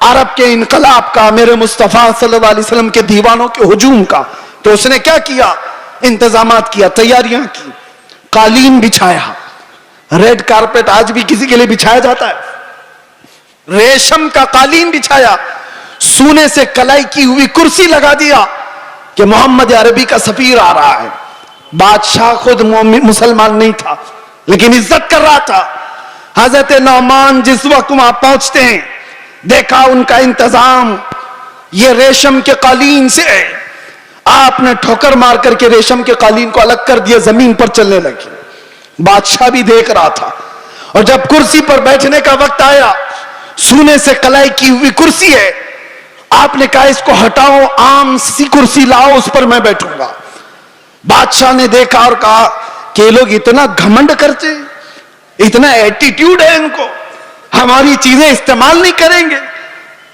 عرب کے انقلاب کا, میرے مصطفیٰ صلی اللہ علیہ وسلم کے دیوانوں کے ہجوم کا, تو اس نے کیا کیا؟ انتظامات کیا, تیاریاں کی, قالین بچھایا. ریڈ کارپیٹ آج بھی کسی کے لیے بچھایا جاتا ہے, ریشم کا قالین بچھایا, سونے سے کلائی کی ہوئی کرسی لگا دیا کہ محمد عربی کا سفیر آ رہا ہے. بادشاہ خود مسلمان نہیں تھا لیکن عزت کر رہا تھا. حضرت نعمان جس وقت وہاں پہنچتے ہیں, دیکھا ان کا انتظام یہ ریشم کے قالین سے ہے. آپ نے ٹھوکر مار کر کے ریشم کے قالین کو الگ کر دیا, زمین پر چلنے لگے. بادشاہ بھی دیکھ رہا تھا, اور جب کرسی پر بیٹھنے کا وقت آیا, سونے سے کلائی کی ہوئی کرسی ہے, آپ نے کہا اس کو ہٹاؤ, عام سی کرسی لاؤ, اس پر میں بیٹھوں گا. بادشاہ نے دیکھا اور کہا کہ یہ لوگ اتنا گھمنڈ کرتے, اتنا ایٹیٹیوڈ ہے ان کو, ہماری چیزیں استعمال نہیں کریں گے.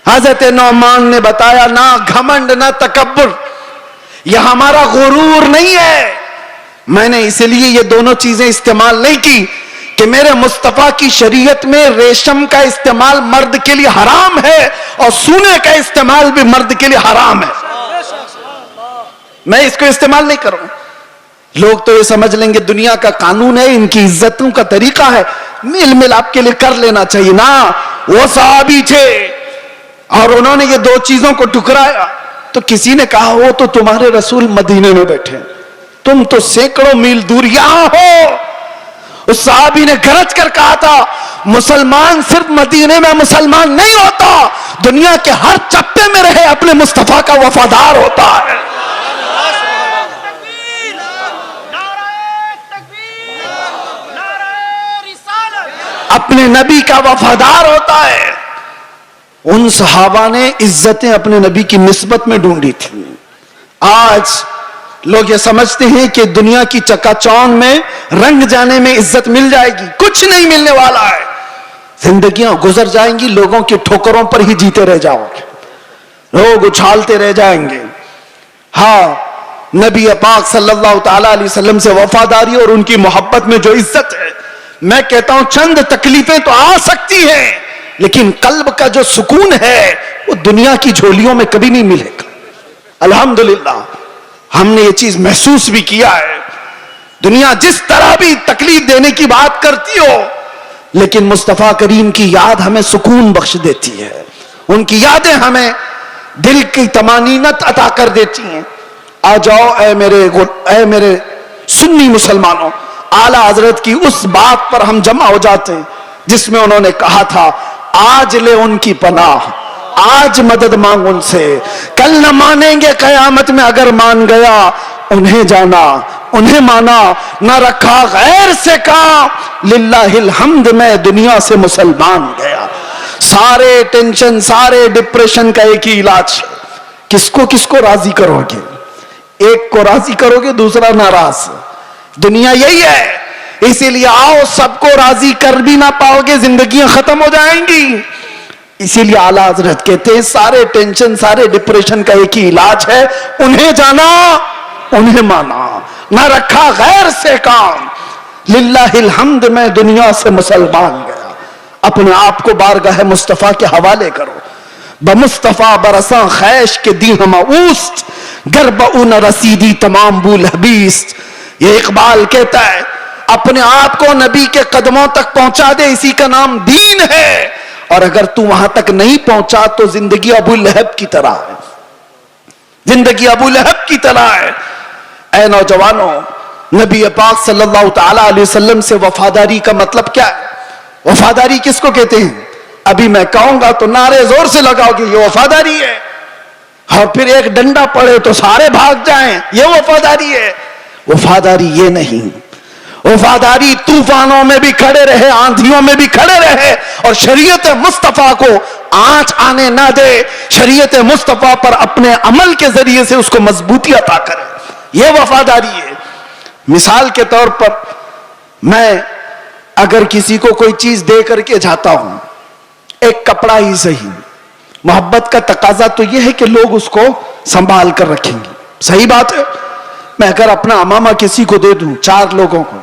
حضرت نعمان نے بتایا نہ گھمنڈ نہ تکبر, یہ ہمارا غرور نہیں ہے. میں نے اسی لیے یہ دونوں چیزیں استعمال نہیں کی کہ میرے مصطفیٰ کی شریعت میں ریشم کا استعمال مرد کے لیے حرام ہے اور سونے کا استعمال بھی مرد کے لیے حرام ہے. میں اس کو استعمال نہیں کروں. لوگ تو یہ سمجھ لیں گے دنیا کا قانون ہے, ان کی عزتوں کا طریقہ ہے, مل مل آپ کے لیے کر لینا چاہیے. نا, وہ صحابی تھے اور انہوں نے یہ دو چیزوں کو ٹکرایا. تو کسی نے کہا وہ تو تمہارے رسول مدینے میں بیٹھے, تم تو سینکڑوں میل دور یہاں ہو. اس صحابی نے گرج کر کہا تھا مسلمان صرف مدینے میں مسلمان نہیں ہوتا, دنیا کے ہر چپے میں رہے اپنے مصطفیٰ کا وفادار ہوتا ہے. اپنے نبی کا وفادار ہوتا ہے. ان صحابہ نے عزتیں اپنے نبی کی نسبت میں ڈھونڈی تھی. آج لوگ یہ سمجھتے ہیں کہ دنیا کی چکا چوند میں رنگ جانے میں عزت مل جائے گی. کچھ نہیں ملنے والا ہے. زندگیاں گزر جائیں گی, لوگوں کی ٹھوکروں پر ہی جیتے رہ جاؤ گے, لوگ اچھالتے رہ جائیں گے. ہاں, نبی پاک صلی اللہ تعالی علیہ وسلم سے وفاداری اور ان کی محبت میں جو عزت ہے, میں کہتا ہوں چند تکلیفیں تو آ سکتی ہیں لیکن قلب کا جو سکون ہے وہ دنیا کی جھولیوں میں کبھی نہیں ملے گا. الحمدللہ ہم نے یہ چیز محسوس بھی کیا ہے. دنیا جس طرح بھی تکلیف دینے کی بات کرتی ہو, لیکن مصطفیٰ کریم کی یاد ہمیں سکون بخش دیتی ہے. ان کی یادیں ہمیں دل کی طمانینت عطا کر دیتی ہیں. آ جاؤ اے میرے سنی مسلمانوں, اعلیٰ حضرت کی اس بات پر ہم جمع ہو جاتے ہیں جس میں انہوں نے کہا تھا آج لے ان کی پناہ, آج مدد مانگ ان سے, کل نہ مانیں گے قیامت میں اگر مان گیا. انہیں جانا انہیں مانا, نہ رکھا غیر سے کام, للہ الحمد میں دنیا سے مسلمان گیا. سارے ٹینشن سارے ڈپریشن کا ایک ہی علاج, کس کو راضی کرو گے؟ ایک کو راضی کرو گے, دوسرا ناراض. دنیا یہی ہے. اسی لیے آؤ, سب کو راضی کر بھی نہ پاؤ گے, زندگیاں ختم ہو جائیں گی. اسی لیے اعلیٰ حضرت کہتے ہیں سارے ٹینشن سارے ڈپریشن کا ایک ہی علاج ہے, انہیں جانا انہیں مانا, نہ رکھا غیر سے کام, للہ الحمد میں دنیا سے مسلمان گیا. اپنے آپ کو بارگاہ مصطفیٰ کے حوالے کرو. بمصطفیٰ برساں خیش کے دی ہم اوست, گرب اون رسیدی تمام بول حبیست. یہ اقبال کہتا ہے اپنے آپ کو نبی کے قدموں تک پہنچا دے, اسی کا نام دین ہے. اور اگر تو وہاں تک نہیں پہنچا تو زندگی ابو لہب کی طرح ہے, زندگی ابو لہب کی طرح ہے. اے نوجوانوں, نبی پاک صلی اللہ تعالی علیہ وسلم سے وفاداری کا مطلب کیا ہے؟ وفاداری کس کو کہتے ہیں؟ ابھی میں کہوں گا تو نعرے زور سے لگاؤ گے یہ وفاداری ہے, اور پھر ایک ڈنڈا پڑے تو سارے بھاگ جائیں یہ وفاداری ہے. وفاداری یہ نہیں. وفاداری طوفانوں میں بھی کھڑے رہے, آندھیوں میں بھی کھڑے رہے, اور شریعت مصطفیٰ کو آنچ آنے نہ دے, شریعت مصطفیٰ پر اپنے عمل کے ذریعے سے اس کو مضبوطی عطا کرے. یہ وفاداری ہے. مثال کے طور پر میں اگر کسی کو کوئی چیز دے کر کے جاتا ہوں, ایک کپڑا ہی صحیح, محبت کا تقاضا تو یہ ہے کہ لوگ اس کو سنبھال کر رکھیں گے. صحیح بات ہے. میں اگر اپنا امامہ کسی کو دے دوں 4 لوگوں کو,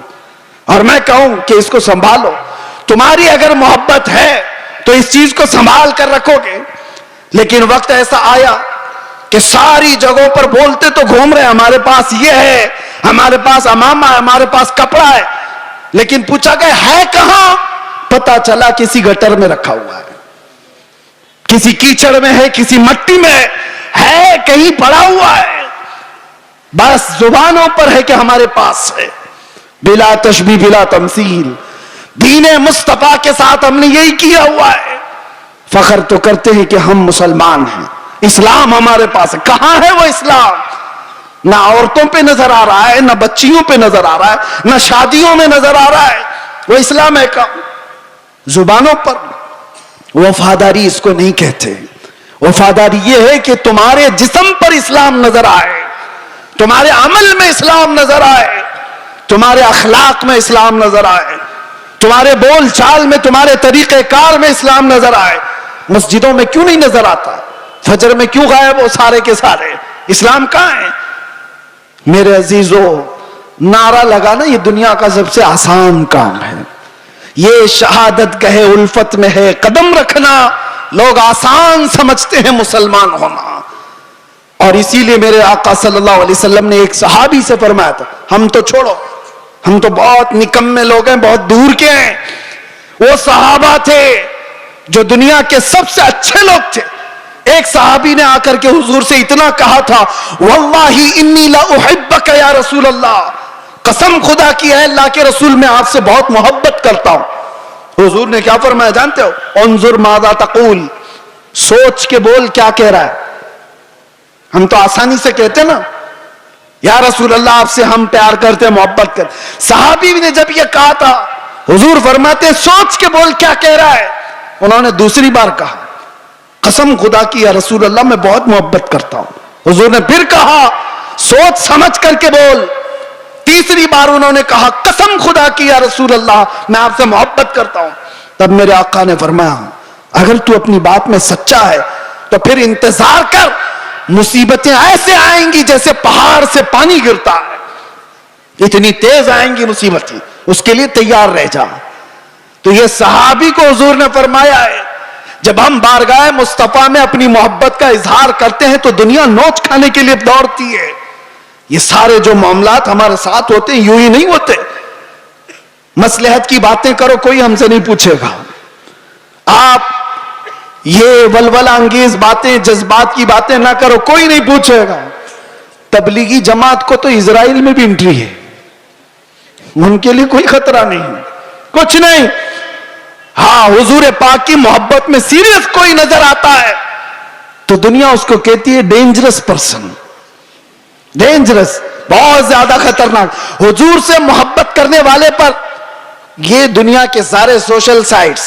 اور میں کہوں کہ اس کو سنبھالو, تمہاری اگر محبت ہے تو اس چیز کو سنبھال کر رکھو گے. لیکن وقت ایسا آیا کہ ساری جگہوں پر بولتے تو گھوم رہے ہمارے پاس یہ ہے، ہمارے پاس امامہ ہے، ہمارے پاس کپڑا ہے، لیکن پوچھا گیا ہے کہاں؟ پتا چلا کسی گٹر میں رکھا ہوا ہے، کسی کیچڑ میں ہے، کسی مٹی میں ہے، کہیں پڑا ہوا ہے، بس زبانوں پر ہے کہ ہمارے پاس ہے۔ بلا تشبیہ بلا تمثیل، دین مصطفیٰ کے ساتھ ہم نے یہی کیا ہوا ہے۔ فخر تو کرتے ہیں کہ ہم مسلمان ہیں، اسلام ہمارے پاس ہے۔ کہاں ہے وہ اسلام؟ نہ عورتوں پہ نظر آ رہا ہے، نہ بچیوں پہ نظر آ رہا ہے، نہ شادیوں میں نظر آ رہا ہے۔ وہ اسلام ہے کہاں؟ زبانوں پر۔ وفاداری اس کو نہیں کہتے، وفاداری یہ ہے کہ تمہارے جسم پر اسلام نظر آئے، تمہارے عمل میں اسلام نظر آئے، تمہارے اخلاق میں اسلام نظر آئے، تمہارے بول چال میں، تمہارے طریقہ کار میں اسلام نظر آئے۔ مسجدوں میں کیوں نہیں نظر آتا؟ فجر میں کیوں غائب ہو سارے کے سارے؟ اسلام کہاں ہے؟ میرے عزیزو، نعرہ لگانا یہ دنیا کا سب سے آسان کام ہے، یہ شہادت گہے الفت میں ہے، قدم رکھنا لوگ آسان سمجھتے ہیں مسلمان ہونا۔ اور اسی لیے میرے آقا صلی اللہ علیہ وسلم نے ایک صحابی سے فرمایا تھا، ہم تو چھوڑو، ہم تو بہت نکمے لوگ ہیں، بہت دور کے ہیں، وہ صحابہ تھے جو دنیا کے سب سے اچھے لوگ تھے۔ ایک صحابی نے آ کر کے حضور سے اتنا کہا تھا، واللہ انی لا احبک یا رسول اللہ، قسم خدا کی ہے اللہ کے رسول میں آپ سے بہت محبت کرتا ہوں۔ حضور نے کیا فرمایا جانتے ہو؟ انظر ماذا تقول، سوچ کے بول کیا کہہ رہا ہے۔ ہم تو آسانی سے کہتے نا یا رسول اللہ آپ سے ہم پیار کرتے ہیں، محبت کرتے۔ صحابی نے جب یہ کہا تھا، حضور فرماتے سوچ کے بول کیا کہہ رہا ہے۔ انہوں نے دوسری بار کہا، قسم خدا کی یا رسول اللہ میں بہت محبت کرتا ہوں۔ حضور نے پھر کہا، سوچ سمجھ کر کے بول۔ تیسری بار انہوں نے کہا، قسم خدا کی یا رسول اللہ میں آپ سے محبت کرتا ہوں۔ تب میرے آقا نے فرمایا، اگر تو اپنی بات میں سچا ہے تو پھر انتظار کر، مصیبتیں ایسے آئیں گی جیسے پہاڑ سے پانی گرتا ہے، اتنی تیز آئیں گی مصیبتیں، اس کے لیے تیار رہ جا۔ تو یہ صحابی کو حضور نے فرمایا ہے، جب ہم بارگاہ مصطفیٰ میں اپنی محبت کا اظہار کرتے ہیں تو دنیا نوچ کھانے کے لیے دوڑتی ہے۔ یہ سارے جو معاملات ہمارے ساتھ ہوتے ہیں یوں ہی نہیں ہوتے۔ مصلحت کی باتیں کرو، کوئی ہم سے نہیں پوچھے گا۔ آپ یہ ولولہ انگیز باتیں، جذبات کی باتیں نہ کرو، کوئی نہیں پوچھے گا۔ تبلیغی جماعت کو تو اسرائیل میں بھی انٹری ہے، ان کے لیے کوئی خطرہ نہیں، کچھ نہیں۔ ہاں، حضور پاک کی محبت میں سیریس کوئی نظر آتا ہے تو دنیا اس کو کہتی ہے ڈینجرس پرسن، ڈینجرس، بہت زیادہ خطرناک۔ حضور سے محبت کرنے والے پر یہ دنیا کے سارے سوشل سائٹس،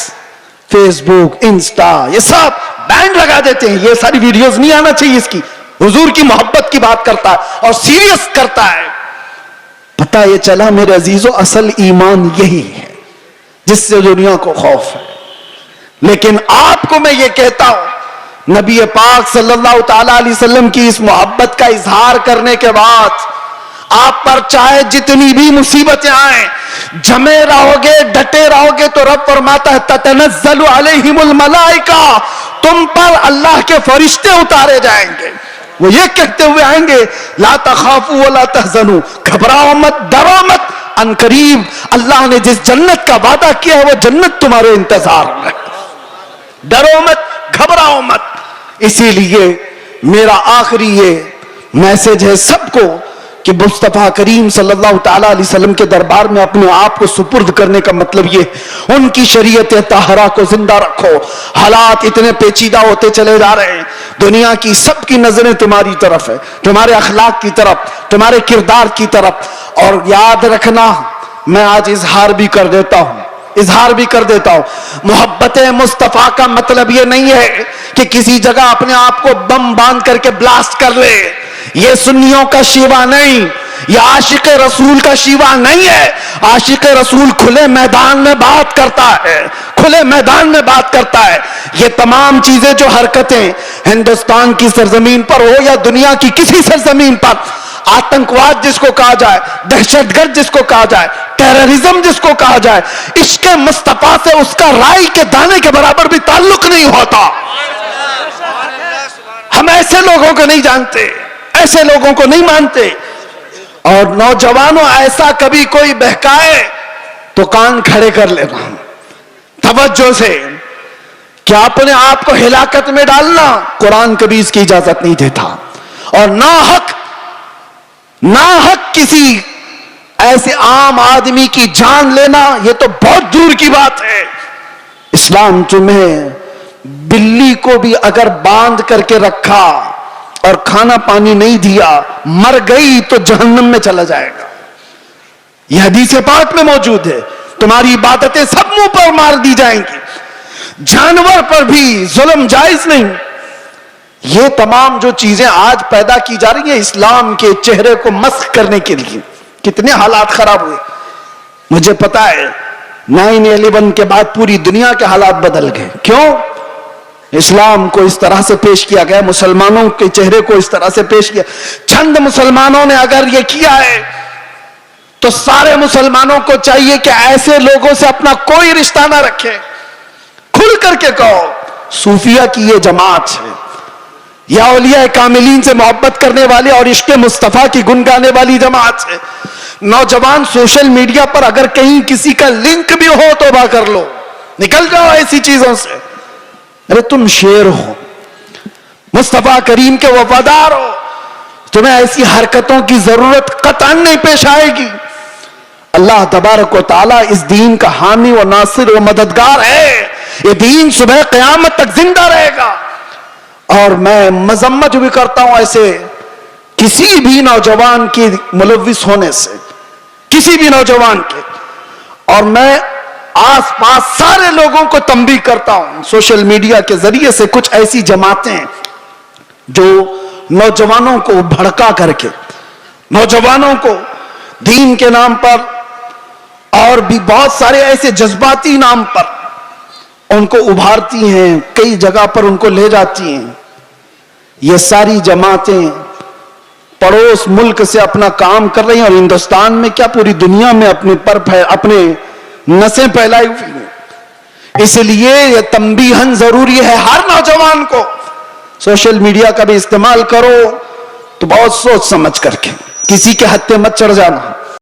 فیس بک، انسٹا، یہ سب بینڈ لگا دیتے ہیں، یہ ساری ویڈیوز نہیں آنا چاہیے اس کی۔ حضور کی محبت کی بات کرتا ہے اور سیریس کرتا ہے۔ پتہ یہ چلا میرے عزیزو، اصل ایمان یہی ہے جس سے دنیا کو خوف ہے۔ لیکن آپ کو میں یہ کہتا ہوں، نبی پاک صلی اللہ تعالی علیہ وسلم کی اس محبت کا اظہار کرنے کے بعد آپ پر چاہے جتنی بھی مصیبتیں آئیں، جمے رہو گے، ڈٹے رہو گے، تو رب فرماتا ہے تتنزل علیہم الملائکہ، تم پر اللہ کے فرشتے اتارے جائیں گے، وہ یہ کہتے ہوئے آئیں گے، لا تخافوا ولا تحزنوا، گھبراؤ مت، ڈرو مت، ان قریب اللہ نے جس جنت کا وعدہ کیا ہے وہ جنت تمہارے انتظار میں، ڈرو مت، گھبراؤ مت۔ اسی لیے میرا آخری یہ میسج ہے سب کو کہ مصطفیٰ کریم صلی اللہ تعالیٰ علیہ وسلم کے دربار میں اپنے آپ کو سپرد کرنے کا مطلب یہ، ان کی شریعت طاہرہ کو زندہ رکھو۔ حالات اتنے پیچیدہ ہوتے چلے جا رہے ہیں، دنیا کی سب کی نظریں تمہاری طرف ہے، تمہارے اخلاق کی طرف، تمہارے کردار کی طرف۔ اور یاد رکھنا، میں آج اظہار بھی کر دیتا ہوں، محبت مصطفیٰ کا مطلب یہ نہیں ہے کہ کسی جگہ اپنے آپ کو بم باندھ کر کے بلاسٹ کر لے، یہ سنیوں کا شیوا نہیں، یہ عاشق رسول کا شیوا نہیں ہے۔ عاشق رسول کھلے میدان میں بات کرتا ہے، کھلے میدان میں بات کرتا ہے۔ یہ تمام چیزیں جو حرکتیں ہندوستان کی سرزمین پر ہو یا دنیا کی کسی سرزمین پر، آتنکواد جس کو کہا جائے، دہشت گرد جس کو کہا جائے، ٹیررزم جس کو کہا جائے، عشق مصطفیٰ سے اس کا رائی کے دانے کے برابر بھی تعلق نہیں ہوتا۔ ہم ایسے لوگوں کو نہیں جانتے، ایسے لوگوں کو نہیں مانتے. اور نوجوانوں ایسا کبھی کوئی بہکائے تو کان کھڑے کر لینا توجہ سے، کہ اپنے آپ کو ہلاکت میں ڈالنا قرآن کبھی اس کی اجازت نہیں دیتا. اور ناحق کسی ایسے عام آدمی کی جان لینا یہ تو بہت دور کی بات ہے. اسلام تمہیں بلی کو بھی اگر باندھ کر کے رکھا اور کھانا پانی نہیں دیا، مر گئی تو جہنم میں چلا جائے گا. یہ حدیث پاک میں موجود ہے. تمہاری عبادتیں سب منہ پر مار دی جائیں گی. جانور پر بھی ظلم جائز نہیں. یہ تمام جو چیزیں آج پیدا کی جا رہی ہیں اسلام کے چہرے کو مسخ کرنے کے لیے، کتنے حالات خراب ہوئے. مجھے پتا ہے 9/11 کے بعد پوری دنیا کے حالات بدل گئے. کیوں؟ اسلام کو اس طرح سے پیش کیا گیا، مسلمانوں کے چہرے کو اس طرح سے پیش کیا. چند مسلمانوں نے اگر یہ کیا ہے تو سارے مسلمانوں کو چاہیے کہ ایسے لوگوں سے اپنا کوئی رشتہ نہ رکھے. کھل کر کے کہو صوفیہ کی یہ جماعت ہے، یا اولیاء کاملین سے محبت کرنے والے اور عشق مصطفیٰ کی گنگانے والی جماعت ہے. نوجوان سوشل میڈیا پر اگر کہیں کسی کا لنک بھی ہو توبہ کر لو، نکل جاؤ ایسی چیزوں سے. ارے تم شیر ہو، مصطفیٰ کریم کے وفادار ہو، تمہیں ایسی حرکتوں کی ضرورت قطعاً نہیں پیش آئے گی. اللہ تبارک و تعالیٰ اس دین کا حامی و ناصر و مددگار ہے. یہ دین صبح قیامت تک زندہ رہے گا. اور میں مذمت بھی کرتا ہوں ایسے کسی بھی نوجوان کی ملوث ہونے سے، کسی بھی نوجوان کے. اور میں آس پاس سارے لوگوں کو تنبیہ کرتا ہوں، سوشل میڈیا کے ذریعے سے کچھ ایسی جماعتیں جو نوجوانوں کو بھڑکا کر کے، نوجوانوں کو دین کے نام پر اور بھی بہت سارے ایسے جذباتی نام پر ان کو ابھارتی ہیں، کئی جگہ پر ان کو لے جاتی ہیں. یہ ساری جماعتیں پڑوس ملک سے اپنا کام کر رہی ہیں، اور ہندوستان میں کیا پوری دنیا میں اپنے نسیں پھیلائی ہوئی ہیں. اس لیے یہ تنبیہاً ضروری ہے ہر نوجوان کو، سوشل میڈیا کا بھی استعمال کرو تو بہت سوچ سمجھ کر کے، کسی کے ہتھے مت چڑھ جانا.